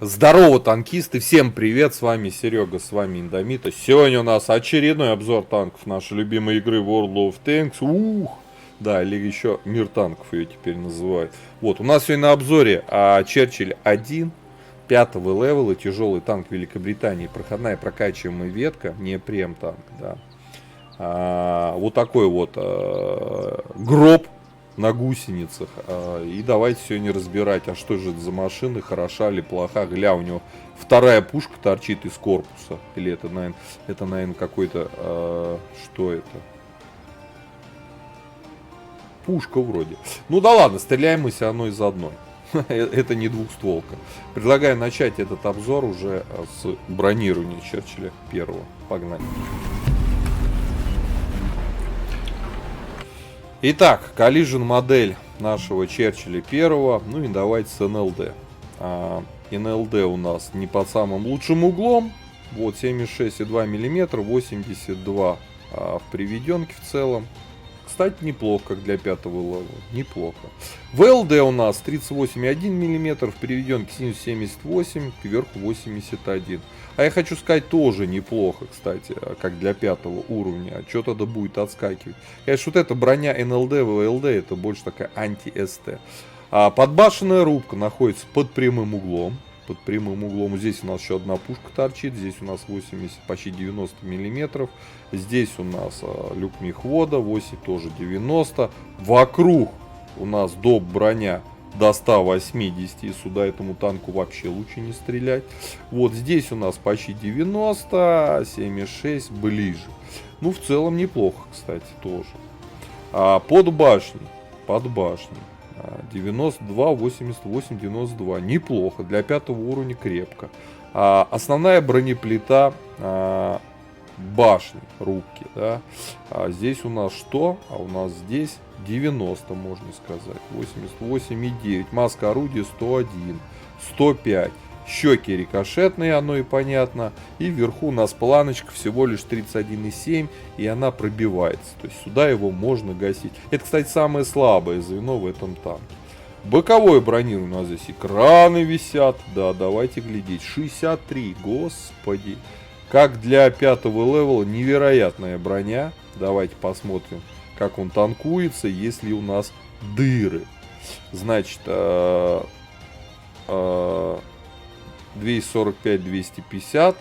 Здорово, танкисты, всем привет, с вами Серега, с вами Индомита. Сегодня у нас очередной обзор танков нашей любимой игры World of Tanks. Да, или еще Мир танков ее теперь называют. Вот, у нас сегодня на обзоре Черчилль 1, 5-го левела, тяжелый танк Великобритании, проходная прокачиваемая ветка, не прем танк, да. Вот такой вот гроб на гусеницах. И давайте сегодня разбирать, а что же это за машина, хороша или плоха. Гля, у него вторая пушка торчит из корпуса. Или это, наверное, какой-то... что это? Пушка вроде. Ну да ладно, стреляем мы все равно из одной. Это не двухстволка. Предлагаю начать этот обзор уже с бронирования Черчилля первого. Погнали. Итак, коллижен модель нашего Черчилля первого. Ну и давайте с НЛД. НЛД у нас не под самым лучшим углом. Вот 76,2 мм, 82 в приведенке в целом. Кстати, неплохо, как для 5-го левела. Неплохо. ВЛД у нас 38,1 мм, в приведенке 78, кверху 81. А я хочу сказать, тоже неплохо, кстати, как для 5-го уровня. Что тогда будет отскакивать? Конечно, вот эта броня НЛД, ВЛД, это больше такая анти-СТ. Подбашенная рубка находится под прямым углом. Под прямым углом. Здесь у нас еще одна пушка торчит. Здесь у нас 80, почти 90 миллиметров. Здесь у нас люк мехвода. 8 тоже 90. Вокруг у нас доп броня до 180. И сюда этому танку вообще лучше не стрелять. Вот здесь у нас почти 90. 76 ближе. Ну, в целом неплохо, кстати, тоже. Под башней. Под башней. 92, 88, 92. Неплохо. Для 5-го уровня крепко. Основная бронеплита башни, рубки. Да? Здесь у нас что? У нас здесь 90, можно сказать. 88,9. Маска орудия 101. 105. Щеки рикошетные, оно и понятно. И вверху у нас планочка всего лишь 31,7. И она пробивается. То есть сюда его можно гасить. Это, кстати, самое слабое звено в этом танке. Боковое бронирование у нас здесь. Экраны висят. Да, давайте глядеть. 63. Господи. Как для 5-го левела невероятная броня. Давайте посмотрим, как он танкуется, если у нас дыры. Значит... 245-250.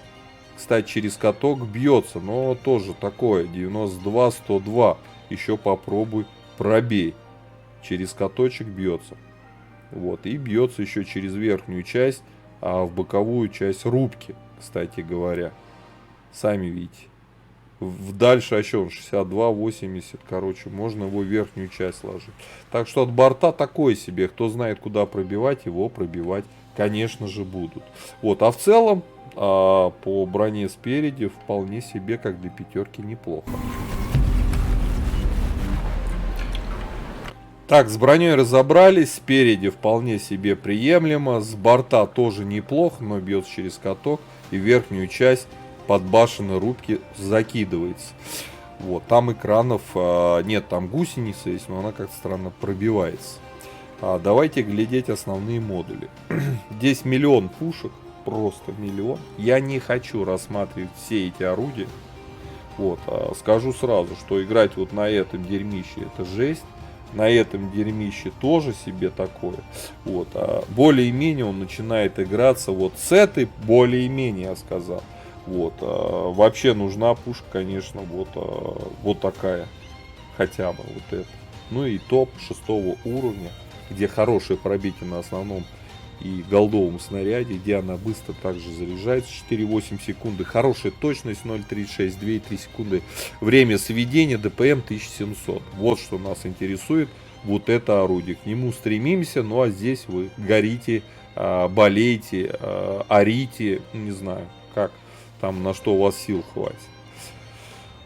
Кстати, через каток бьется, но тоже такое. 92-102. Еще попробуй пробей. Через каточек бьется. Вот. И бьется еще через верхнюю часть, в боковую часть рубки, кстати говоря. Сами видите. Дальше еще 62-80. Короче, можно его в верхнюю часть сложить. Так что от борта такое себе. Кто знает, куда пробивать, его пробивать, конечно же, будут. Вот, а в целом, по броне спереди вполне себе, как для 5-ки, неплохо. Так, с броней разобрались. Спереди вполне себе приемлемо. С борта тоже неплохо, но бьется через каток. И верхнюю часть подбашенной рубки закидывается. Вот, там экранов нет, там гусеница есть, но она как-то странно пробивается. Давайте глядеть основные модули. Здесь миллион пушек, просто миллион. Я не хочу рассматривать все эти орудия. Вот, скажу сразу, что играть вот на этом дерьмище это жесть. На этом дерьмище тоже себе такое. Вот, более-менее он начинает играться вот с этой, более-менее, я сказал. Вот, вообще нужна пушка, конечно, вот такая, хотя бы вот эта. Ну и топ 6-го уровня, где хорошее пробитие на основном и голдовом снаряде, где она быстро также заряжается, 4,8 секунды, хорошая точность 0,36, 2,3 секунды, время сведения, ДПМ 1700. Вот что нас интересует, вот это орудие, к нему стремимся. Ну а здесь вы горите, болеете, орите, не знаю, как там, на что у вас сил хватит.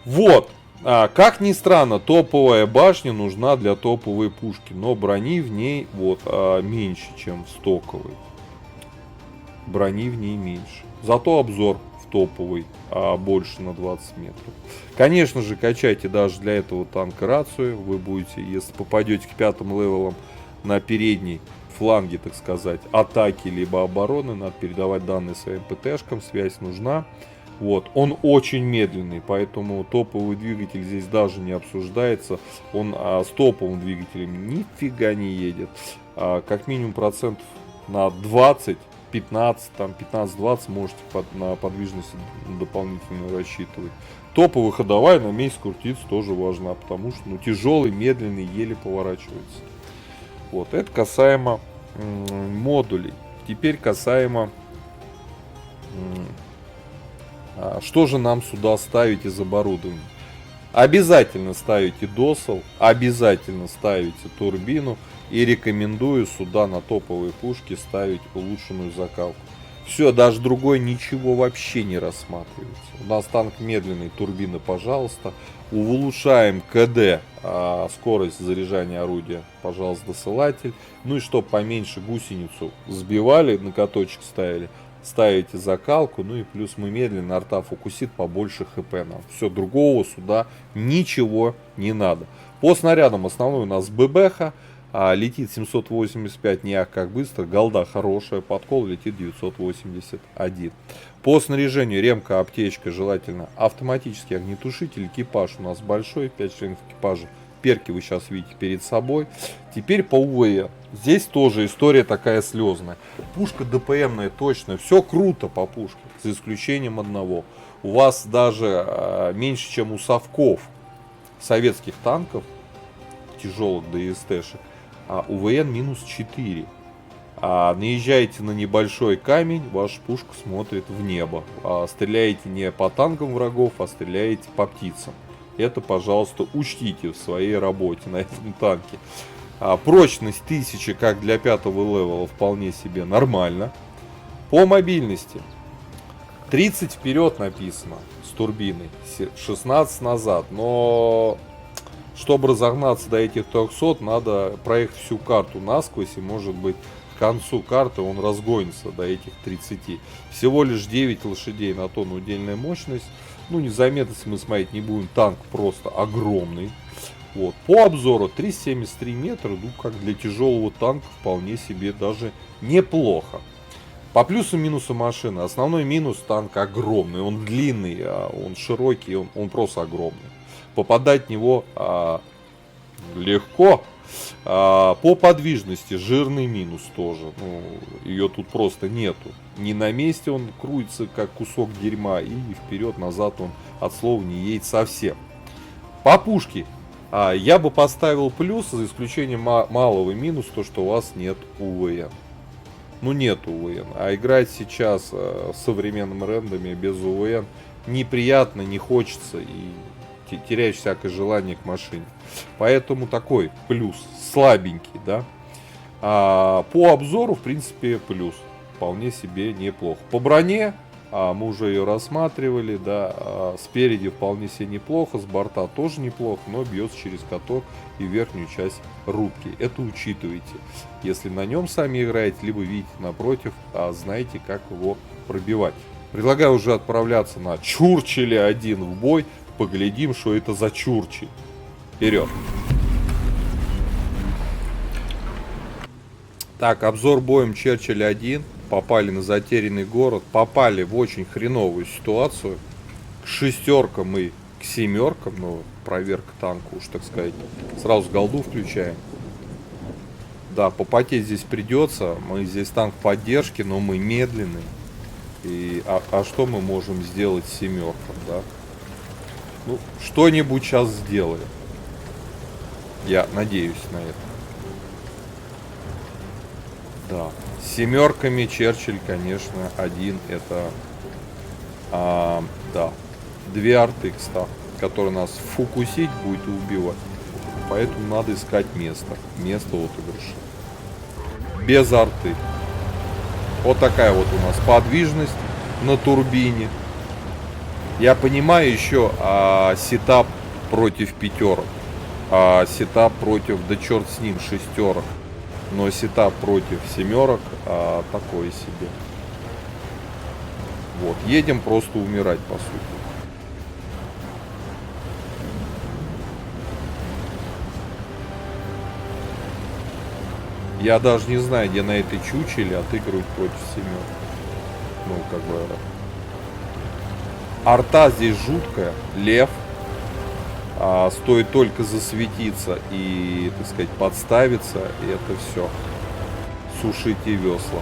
Вот. Как ни странно, топовая башня нужна для топовой пушки, но брони в ней вот меньше, чем в стоковой. Брони в ней меньше. Зато обзор в топовой больше на 20 метров. Конечно же, качайте даже для этого танка рацию. Вы будете, если попадете к 5-м левелам на передний, фланге, так сказать, атаки либо обороны, надо передавать данные своим ПТшкам, связь нужна. Вот, он очень медленный, поэтому топовый двигатель здесь даже не обсуждается. Он с топовым двигателем нифига не едет. Как минимум процентов на 20, 15, там 15-20 можете на подвижность дополнительно рассчитывать. Топовая ходовая на месяц крутиться тоже важна, потому что тяжелый, медленный, еле поворачивается. Вот, это касаемо модулей. Теперь касаемо... Что же нам сюда ставить из оборудования? Обязательно ставите досел, обязательно ставите турбину и рекомендую сюда на топовые пушки ставить улучшенную закалку. Все, даже другое ничего вообще не рассматривается. У нас танк медленный, турбины, пожалуйста. Улучшаем КД, скорость заряжания орудия, пожалуйста, досылатель. Ну и чтобы поменьше гусеницу сбивали, на каточек ставили. Ставите закалку, ну и плюс мы медленно, артафокусит побольше хп нам. Все, другого сюда ничего не надо. По снарядам основной у нас ББХ, летит 785, не ах как быстро, голда хорошая, подкол летит 981. По снаряжению ремка, аптечка, желательно автоматический огнетушитель, экипаж у нас большой, 5 членов экипажа. Перки вы сейчас видите перед собой. Теперь по УВЭ. Здесь тоже история такая слезная. Пушка ДПМная, точно. Все круто по пушке. За исключением одного. У вас даже меньше, чем у совков советских танков, тяжелых ДСТшек, УВН минус 4. Наезжаете на небольшой камень, ваша пушка смотрит в небо. Стреляете не по танкам врагов, а стреляете по птицам. Это, пожалуйста, учтите в своей работе на этом танке. Прочность 1000, как для 5-го левела, вполне себе нормально. По мобильности 30 вперед написано с турбиной, 16 назад. Но чтобы разогнаться до этих 300, надо проехать всю карту насквозь, и может быть к концу карты он разгонится до этих 30. Всего лишь 9 лошадей на тонну удельная мощность. Незаметности мы смотреть не будем, танк просто огромный. Вот. По обзору 373 метра, как для тяжелого танка вполне себе даже неплохо. По плюсам и минусам машины. Основной минус: танк огромный, он длинный, он широкий, он просто огромный. Попадать в него легко. По подвижности жирный минус тоже. Ее тут просто нету. Не на месте он крутится, как кусок дерьма, и вперед-назад он от слова не едет совсем. По пушке я бы поставил плюс, за исключением малого минус, то что у вас нет УВН. Нет УВН. А играть сейчас с современным рендами без УВН неприятно, не хочется, и теряешь всякое желание к машине. Поэтому такой плюс, слабенький, да. По обзору, в принципе, плюс. Вполне себе неплохо. По броне, мы уже ее рассматривали, да. Спереди вполне себе неплохо, с борта тоже неплохо, но бьется через каток и верхнюю часть рубки. Это учитывайте. Если на нем сами играете, либо видите напротив, знаете, как его пробивать. Предлагаю уже отправляться на Чурчиле 1 в бой. Поглядим, что это за Чурчиль. Вперед. Так, обзор боем Черчилль 1. Попали на затерянный город. Попали в очень хреновую ситуацию. К шестеркам и к семеркам. Проверка танка, уж так сказать. Сразу голду включаем. Да, попотеть здесь придется. Мы здесь танк поддержки, но мы медленные. А что мы можем сделать с семерком, да? Что-нибудь сейчас сделаем. Я надеюсь на это. Да. С семерками Черчилль, конечно, один. Это да. 2 арты, кстати, которые нас фокусить будет и убивать. Поэтому надо искать место. Место отыгрыша. Без арты. Вот такая вот у нас подвижность на турбине. Я понимаю еще сетап против пятерок. Сетап против, да черт с ним, шестерок. Но сетап против семерок такое себе. Вот, едем просто умирать, по сути. Я даже не знаю, где на этой чучеле отыгрывать против семерок. Ну, как бы... Арта здесь жуткая. Лев. Стоит только засветиться и, так сказать, подставиться, и это все. Сушите весла.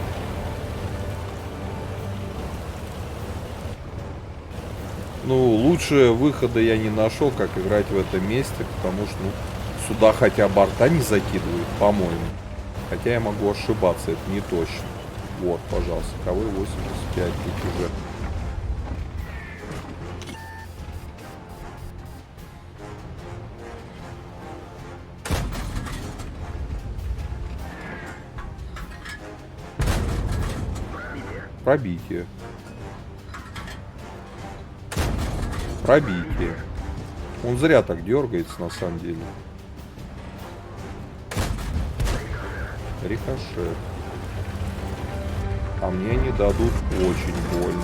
Ну, лучше выхода я не нашел, как играть в этом месте, потому что, ну, сюда хотя бы арта не закидывают, по-моему. Хотя я могу ошибаться, это не точно. Вот, пожалуйста, КВ-85 тут уже. Пробитие. Пробитие. Он зря так дергается, на самом деле. Рикошет. А мне не дадут, очень больно.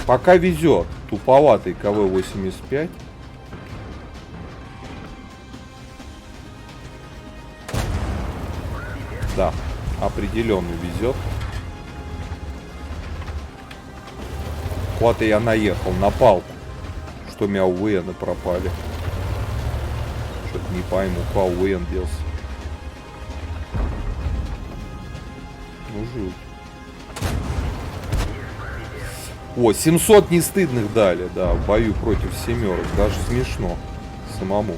Пока везет. Туповатый КВ-85. Да, определенно везет. Вот и я наехал на палку. Что у меня УВНы пропали. Что-то не пойму, куда УВН делся. Ну, жуть. О, 700 нестыдных дали, да, в бою против семерок. Даже смешно самому.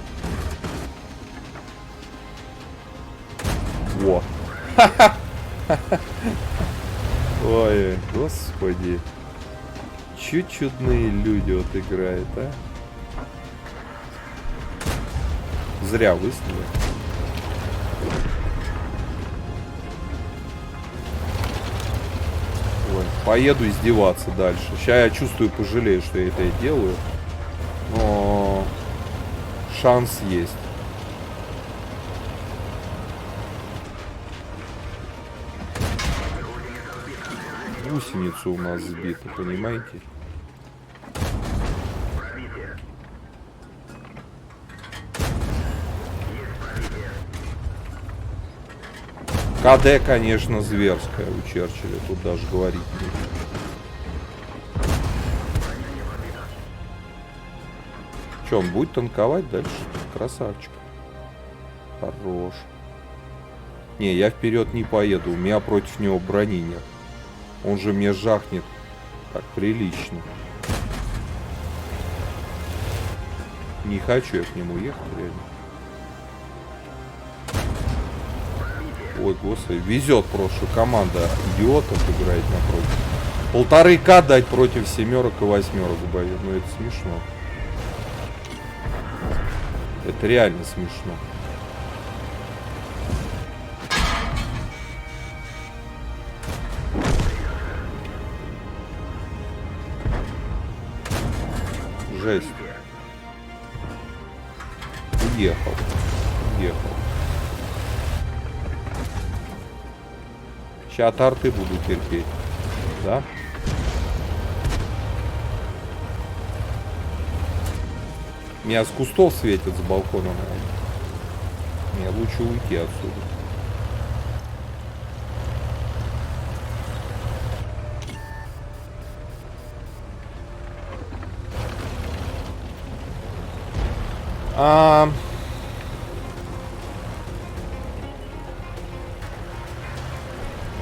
Во. Ой, господи. Чуть чудные люди вот играют, а? Зря выстрелил. Ой, поеду издеваться дальше. Сейчас я чувствую, пожалею, что я это делаю. Но шанс есть. Гусеница у нас сбита, понимаете? КД, конечно, зверская у Черчилля, тут даже говорить нет. Че, он будет танковать дальше? Красавчик. Хорош. Не, я вперед не поеду, у меня против него брони нет. Он же мне жахнет так прилично. Не хочу я к нему ехать, реально. Ой, господи, везет просто, команда идиотов играет напротив. 1,5К дать против семерок и восьмерок в бою. Ну это смешно. Это реально смешно. Жесть. Уехал. Уехал. Сейчас от арты буду терпеть. Да? Меня с кустов светит с балкона, наверное. Мне лучше уйти отсюда.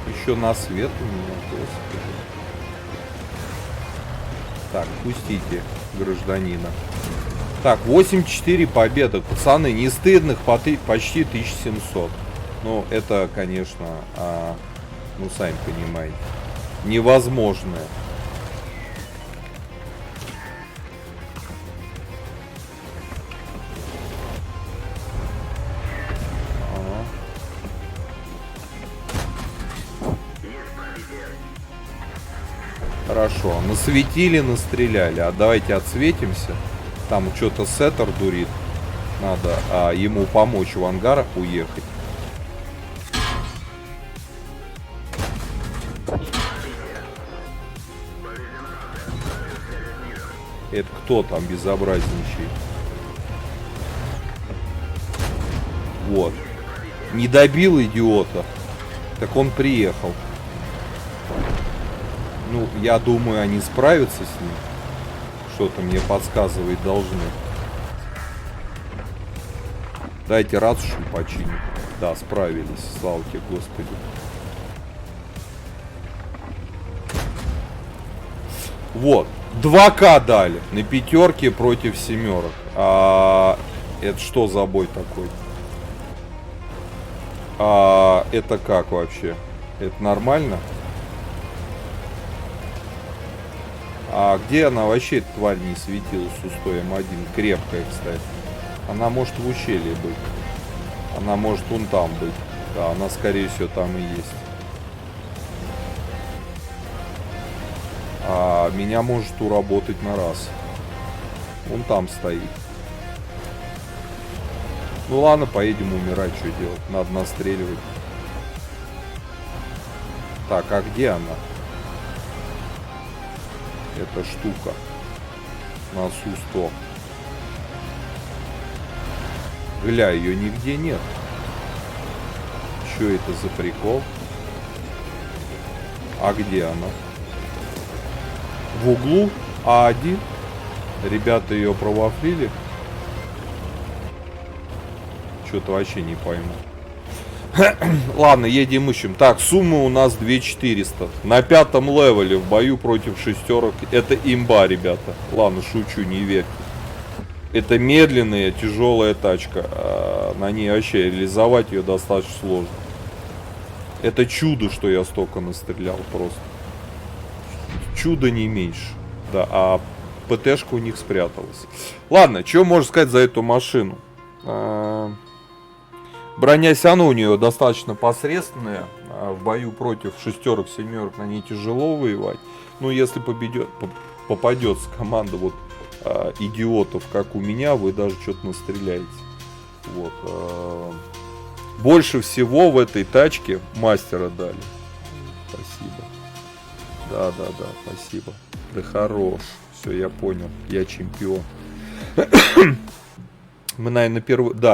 Еще на свет у меня, господи. Так, пустите гражданина. Так, 8-4 победа. Пацаны, не стыдных почти 1700. Ну, это, конечно, ну, сами понимаете, невозможное. Хорошо, насветили, настреляли. А давайте отсветимся. Там что-то сеттер дурит. Надо ему помочь в ангар уехать. Это кто там безобразничает? Вот. Не добил идиота. Так он приехал. Ну, я думаю, они справятся с ним. Что-то мне подсказывает, должны. Дайте ратушу починить. Да, справились. Слава тебе, Господи. Вот. 2К дали. На пятерке против семерок. Это что за бой такой? Это как вообще? Это нормально? А где она вообще, эта тварь, не светилась с устой М1? Крепкая, кстати. Она может в ущелье быть. Она может вон там быть. Да, она, скорее всего, там и есть. А меня может уработать на раз. Он там стоит. Ну ладно, поедем умирать, что делать? Надо настреливать. Так, а где она? Эта штука. На Су-100. Гля, ее нигде нет. Что это за прикол? А где она? В углу А1. Ребята ее провафлили. Что-то вообще не пойму. Ладно, едем ищем. Так, сумма у нас 2400. На 5-м левеле в бою против шестерок. Это имба, ребята. Ладно, шучу, не верьте. Это медленная, тяжелая тачка. На ней вообще реализовать ее достаточно сложно. Это чудо, что я столько настрелял просто. Чудо не меньше. Да, а ПТшка у них спряталась. Ладно, что можно сказать за эту машину? Броня все равно у нее достаточно посредственная. В бою против шестерок, семерок на ней тяжело воевать. Но если попадется команда вот идиотов, как у меня, вы даже что-то настреляете. Вот. Больше всего в этой тачке мастера дали. Спасибо. Да, спасибо. Да хорош. Все, я понял. Я чемпион. Мы, наверное,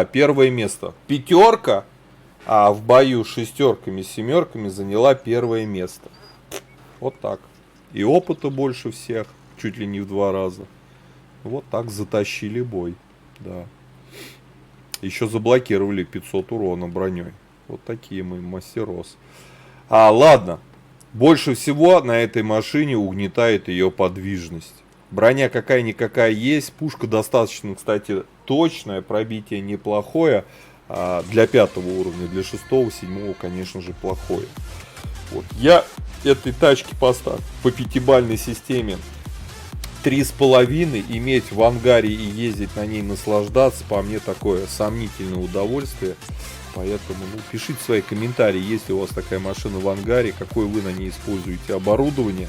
первое место. Пятерка, а в бою с шестерками, семерками заняла первое место. Вот так. И опыта больше всех, чуть ли не в 2 раза. Вот так затащили бой. Да. Еще заблокировали 500 урона броней. Вот такие мы мастерос. Ладно. Больше всего на этой машине угнетает ее подвижность. Броня какая-никакая есть. Пушка достаточно, кстати, точная. Пробитие неплохое. Для 5-го уровня. Для 6-го, 7-го, конечно же, плохое. Вот. Я этой тачке поставлю по 5-бальной системе 3,5. Иметь в ангаре и ездить на ней, наслаждаться, по мне, такое сомнительное удовольствие. Поэтому пишите свои комментарии, если у вас такая машина в ангаре, какое вы на ней используете оборудование.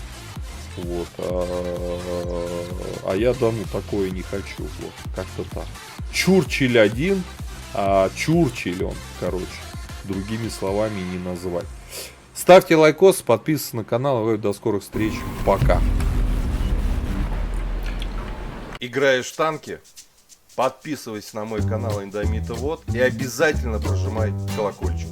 Вот. А я давно такое не хочу. Вот. Как-то так. Чурчиль 1, Чурчиль он, короче. Другими словами не назвать. Ставьте лайкос, подписывайтесь на канал. И до скорых встреч. Пока. Играешь в танки? Подписывайся на мой канал Индомита Вот и обязательно прожимай колокольчик.